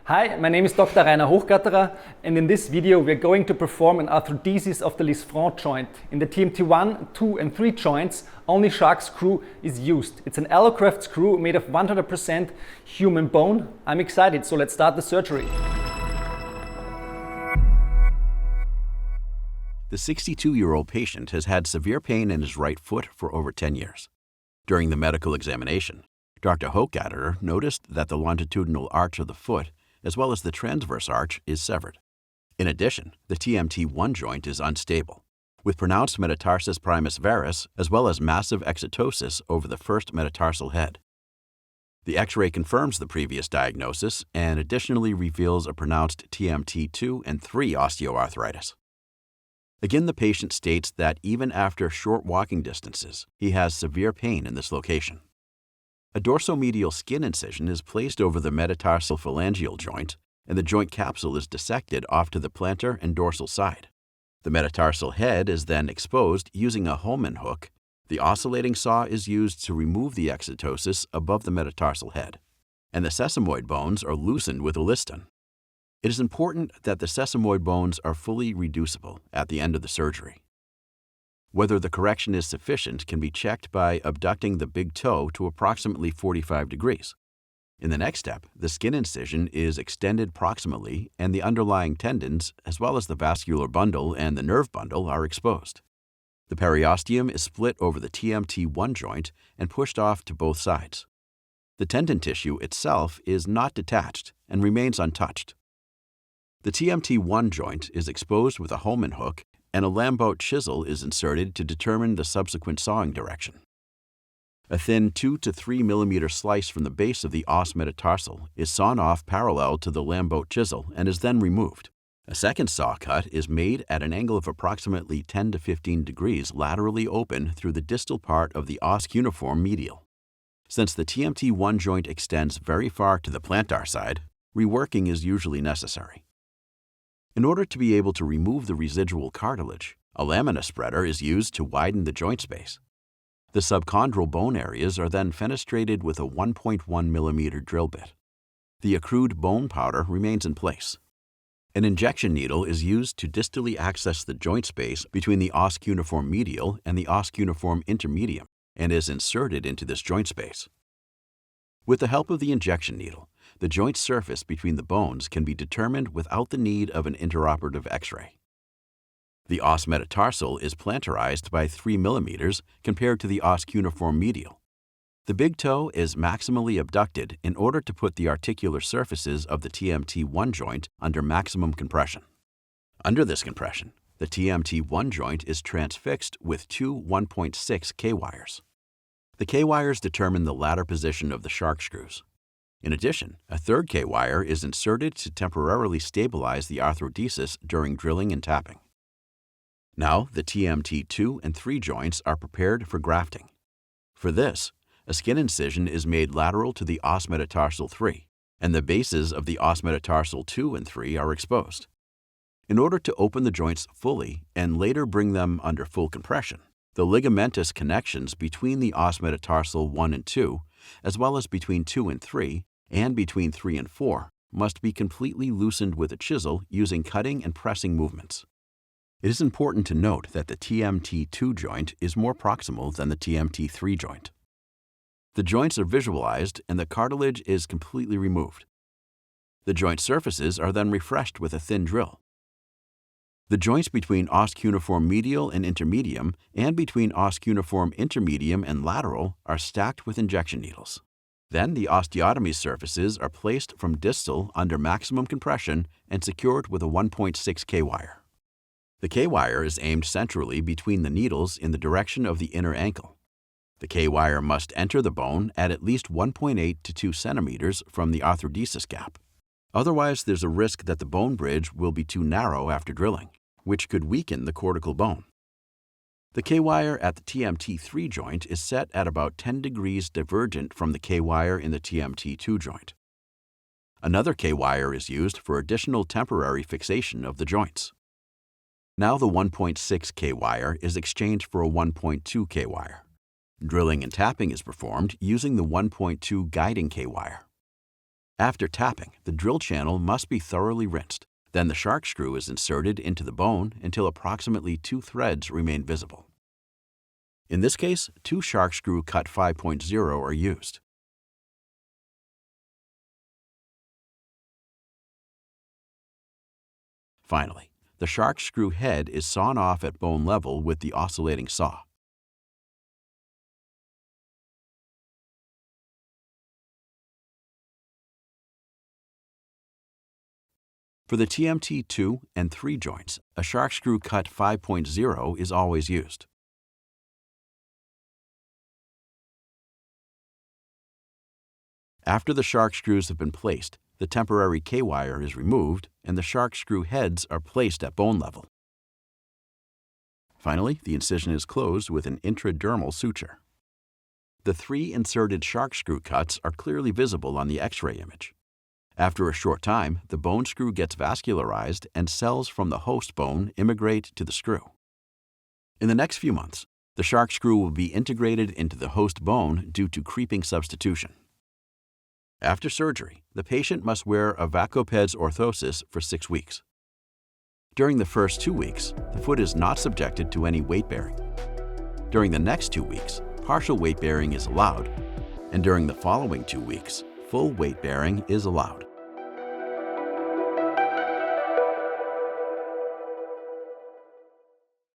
Hi, my name is Dr. Rainer Hochgatterer, and in this video we're going to perform an arthrodesis of the Lisfranc joint. In the TMT1, 2 and 3 joints, only shark screw is used. It's an allograft screw made of 100% human bone. I'm excited, so let's start the surgery. The 62-year-old patient has had severe pain in his right foot for over 10 years. During the medical examination, Dr. Hochgatterer noticed that the longitudinal arch of the foot as well as the transverse arch is severed. In addition, the TMT1 joint is unstable, with pronounced metatarsus primus varus as well as massive exotosis over the first metatarsal head. The X-ray confirms the previous diagnosis and additionally reveals a pronounced TMT2 and 3 osteoarthritis. Again, the patient states that even after short walking distances, he has severe pain in this location. A dorsomedial skin incision is placed over the metatarsal phalangeal joint, and the joint capsule is dissected off to the plantar and dorsal side. The metatarsal head is then exposed using a Holman hook. The oscillating saw is used to remove the exotosis above the metatarsal head, and the sesamoid bones are loosened with a liston. It is important that the sesamoid bones are fully reducible at the end of the surgery. Whether the correction is sufficient can be checked by abducting the big toe to approximately 45 degrees. In the next step, the skin incision is extended proximally and the underlying tendons, as well as the vascular bundle and the nerve bundle, are exposed. The periosteum is split over the TMT1 joint and pushed off to both sides. The tendon tissue itself is not detached and remains untouched. The TMT1 joint is exposed with a Holman hook, and a Lambout chisel is inserted to determine the subsequent sawing direction. A thin 2 to 3 millimeter slice from the base of the os metatarsal is sawn off parallel to the Lambout chisel and is then removed. A second saw cut is made at an angle of approximately 10 to 15 degrees laterally open through the distal part of the os cuneiform medial. Since the TMT1 joint extends very far to the plantar side, reworking is usually necessary. In order to be able to remove the residual cartilage, a lamina spreader is used to widen the joint space. The subchondral bone areas are then fenestrated with a 1.1 millimeter drill bit. The accrued bone powder remains in place. An injection needle is used to distally access the joint space between the os cuneiform medial and the os cuneiform intermedium and is inserted into this joint space. With the help of the injection needle, the joint surface between the bones can be determined without the need of an intraoperative X-ray. The os metatarsal is plantarized by 3 millimeters compared to the os cuneiform medial. The big toe is maximally abducted in order to put the articular surfaces of the TMT1 joint under maximum compression. Under this compression, the TMT1 joint is transfixed with two 1.6 K-wires. The K-wires determine the ladder position of the shark screws. In addition, a third K-wire is inserted to temporarily stabilize the arthrodesis during drilling and tapping. Now, the TMT2 and 3 joints are prepared for grafting. For this, a skin incision is made lateral to the os metatarsal 3, and the bases of the os metatarsal 2 and 3 are exposed. In order to open the joints fully and later bring them under full compression, the ligamentous connections between the os metatarsal 1 and 2, as well as between 2 and 3, and between 3 and 4, must be completely loosened with a chisel using cutting and pressing movements. It is important to note that the TMT2 joint is more proximal than the TMT3 joint. The joints are visualized and the cartilage is completely removed. The joint surfaces are then refreshed with a thin drill. The joints between os cuneiform medial and intermedium and between os cuneiform intermedium and lateral are stacked with injection needles. Then the osteotomy surfaces are placed from distal under maximum compression and secured with a 1.6 K-wire. The K-wire is aimed centrally between the needles in the direction of the inner ankle. The K-wire must enter the bone at least 1.8 to 2 centimeters from the arthrodesis gap. Otherwise, there's a risk that the bone bridge will be too narrow after drilling, which could weaken the cortical bone. The K-wire at the TMT3 joint is set at about 10 degrees divergent from the K-wire in the TMT2 joint. Another K-wire is used for additional temporary fixation of the joints. Now the 1.6 K-wire is exchanged for a 1.2 K-wire. Drilling and tapping is performed using the 1.2 guiding K-wire. After tapping, the drill channel must be thoroughly rinsed. Then the shark screw is inserted into the bone until approximately 2 threads remain visible. In this case, 2 shark screw cut 5.0 are used. Finally, the shark screw head is sawn off at bone level with the oscillating saw. For the TMT 2 and 3 joints, a shark screw cut 5.0 is always used. After the shark screws have been placed, the temporary K-wire is removed and the shark screw heads are placed at bone level. Finally, the incision is closed with an intradermal suture. The 3 inserted shark screw cuts are clearly visible on the X-ray image. After a short time, the bone screw gets vascularized and cells from the host bone immigrate to the screw. In the next few months, the shark screw will be integrated into the host bone due to creeping substitution. After surgery, the patient must wear a Vacopeds orthosis for 6 weeks. During the first 2 weeks, the foot is not subjected to any weight bearing. During the next 2 weeks, partial weight bearing is allowed, and during the following 2 weeks, full weight bearing is allowed.